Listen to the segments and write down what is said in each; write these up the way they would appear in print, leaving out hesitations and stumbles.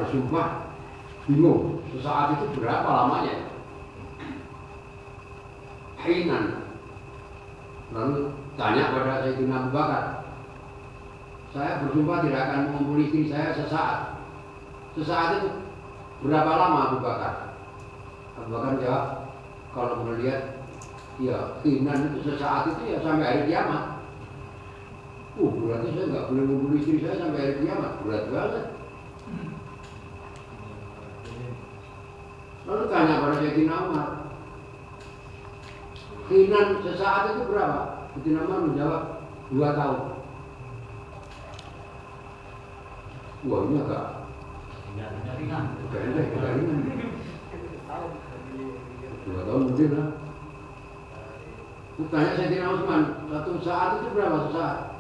bersumpah bingung sesaat itu berapa lamanya. Hinan. Lalu tanya pada Sayyidina Abu Bakar, saya bersumpah tidak akan mengumpuli istri saya sesaat. Sesaat itu berapa lama Abu Bakar? Abu Bakar jawab, kalau melihat ya hinan itu sesaat itu ya sampai hari kiamat. Berarti saya nggak boleh mengumpuli istri saya sampai hari kiamat. Berat banget. Lalu tanya pada Sayyidina Umar, hinan sesaat itu berapa? Sayyidina Umar menjawab 2 tahun. Wah, ini agak ringan. 2 tahun mungkin lah. Tanya Sayyidina Utsman, satu saat itu berapa sesaat?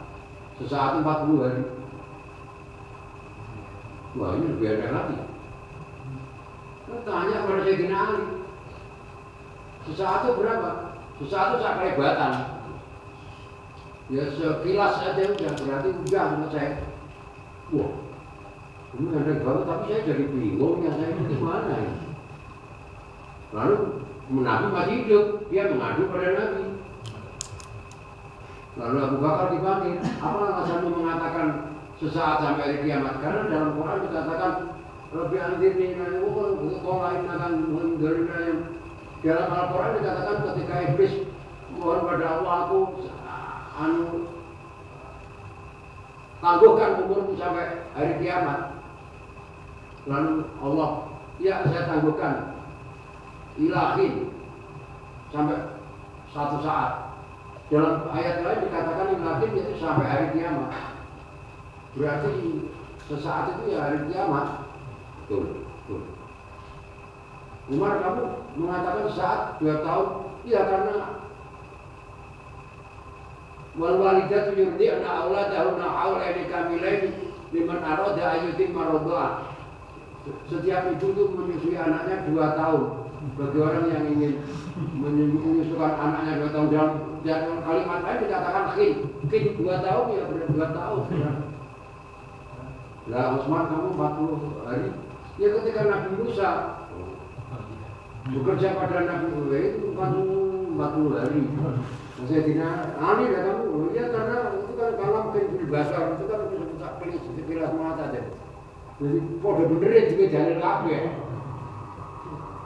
Sesaat 40 hari. Wah, ini lebih ada lagi. Tanya pada Sayyidina Ali, sesaat itu berapa? Sesaat itu sak kelebatan. Ya sekilas aja udah, berarti udah selesai. Wah, ini ada banget, tapi saya jadi bingung ya, saya ini gimana ya? Lalu Nabi masih hidup, dia mengadu pada Nabi. Lalu Abu Bakar dipanggil, apa alasanmu mengatakan sesaat sampai hari kiamat? Karena dalam Quran dikatakan Rabbi anzirni ila yaumil qiyamah akan mendengarnya. Dalam Al-Quran dikatakan ketika iblis mohon pada Allah, aku tangguhkan umurmu sampai hari kiamat. Lalu Allah, ya saya tangguhkan ilahin sampai satu saat. Dalam ayat lain dikatakan ilahin itu sampai hari kiamat. Berarti sesaat itu ya hari kiamat. Betul. Umar, kamu mengatakan saat 2 tahun, ya karena wal walidatu yurdi'na auladahunna haulaini kamilaini liman arada ayyutimma radha'ah. Setiap ibu itu menyusui anaknya 2 tahun. Bagi orang yang ingin menyusukan anaknya 2 tahun, dalam kalimat lain dikatakan kin 2 tahun ya benar 2 tahun. Lah Utsman, kamu 40 hari. Ya ketika Nabi Musa bekerja pada Nabi Musa itu kan 40 hari. Saya tidak aneh ya kamu. Ya karena itu kan kalau mungkin bahasa itu kan bisa pilih sekilas mata aja. Jadi pada benerin juga dalil kabeh.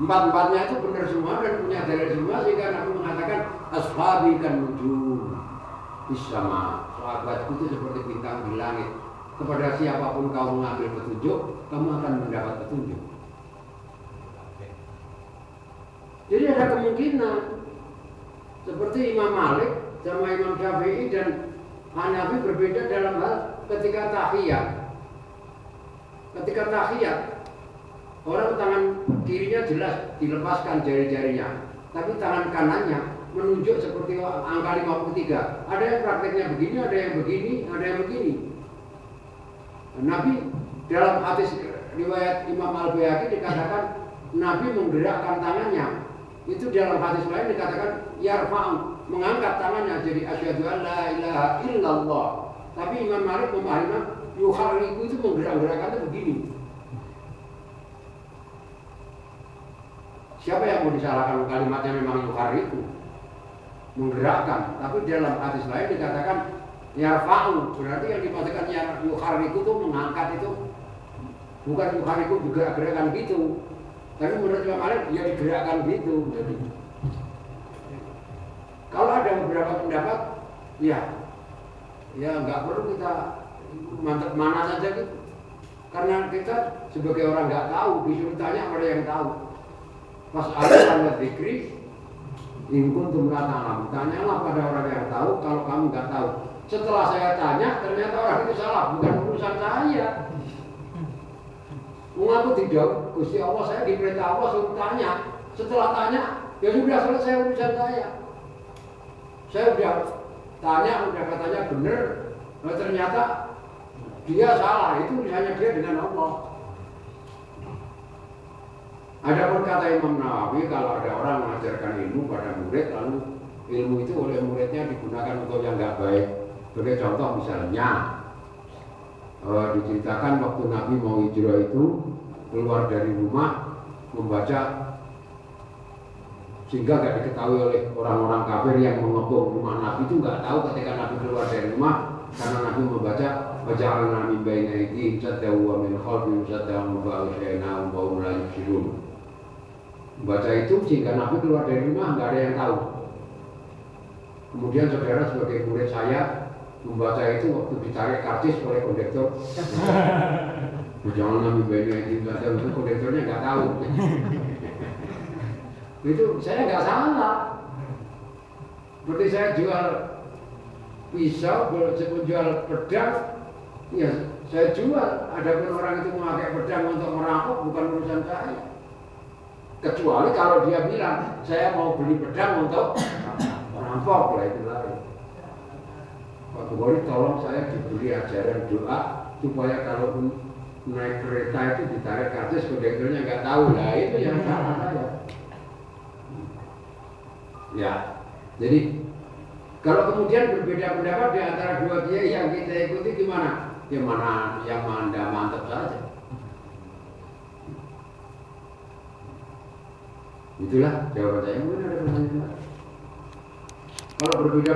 Empat-empatnya itu benar semua dan punya dalil semua, sehingga Nabi mengatakan ashabi kan nujum bisama. Sahabatku itu seperti bintang di langit. Kepada siapapun kau mengambil petunjuk, kamu akan mendapat petunjuk. Jadi ada kemungkinan seperti Imam Malik sama Imam Syafi'i dan Hanafi berbeda dalam hal ketika tahiyat. Ketika tahiyat, orang tangan kirinya jelas dilepaskan jari-jarinya, tapi tangan kanannya menunjuk seperti angka 53. Ada yang prakteknya begini, ada yang begini, ada yang begini. Nabi dalam hadis riwayat Imam Al-Baihaqi dikatakan Nabi menggerakkan tangannya. Itu dalam hadis lain dikatakan yarfa'u, mengangkat tangannya jadi asyhadu an la ilaha illallah. Tapi Imam Malik memahami yuharriku itu menggerak-gerakkannya begini. Siapa yang mau disalahkan kalimatnya memang yuharriku, menggerakkan. Tapi dalam hadis lain dikatakan yarfa'u, berarti yang dimaksudkan yuharriku itu mengangkat, itu bukan yuharriku digerak-gerakkan gitu. Tapi menurut Imam Malik ya digerakkan gitu. Jadi kalau ada beberapa pendapat, ya nggak perlu kita mantap mana saja gitu. Karena kita sebagai orang nggak tahu, disuruh tanya pada yang tahu. Pas ada dzikri, in kuntum la ta'lamun, tanyalah pada orang yang tahu kalau kamu nggak tahu. Setelah saya tanya, ternyata orang itu salah, bukan urusan saya. Mengaku tidak, Gusti Allah, saya diperintah Allah suruh tanya. Setelah tanya, ya sudah selesai urusan saya. Saya udah tanya, udah katanya benar, ternyata dia salah, itu urusannya dia dengan Allah. Adapun kata Imam Nawawi, kalau ada orang mengajarkan ilmu pada murid, lalu ilmu itu oleh muridnya digunakan untuk yang nggak baik. Sebagai contoh misalnya, diceritakan waktu Nabi mau hijrah itu keluar dari rumah membaca sehingga nggak diketahui oleh orang-orang kafir yang mengepung rumah Nabi itu nggak tahu ketika Nabi keluar dari rumah karena Nabi membaca waja'alna min baini aydihim saddan wa min khalfihim saddan wa ba'asyayna wa la yubsirun. Membaca itu sehingga Nabi keluar dari rumah nggak ada yang tahu. Kemudian saudara sebagai murid saya membaca itu waktu ditarik karcis oleh kondektor. Jangan ngambil bayi itu saddan, itu kondektornya nggak tahu. Itu saya nggak salah. Seperti saya jual pisau, jual pedang, ya saya jual. Adapun orang itu memakai pedang untuk merampok bukan urusan saya. Kecuali kalau dia bilang saya mau beli pedang untuk merampok, lah itu lain. Pak Gubernur tolong saya diberi ajaran doa supaya kalau naik kereta itu ditarik karcis kondektornya nggak tahu, lah itu yang salah saya. Ya, jadi kalau kemudian berbeda pendapat di antara dua kiai yang kita ikuti gimana? Yang mana yang Anda mantap saja. Itulah jawaban saya. Mungkin ada pertanyaan. Kalau berbeda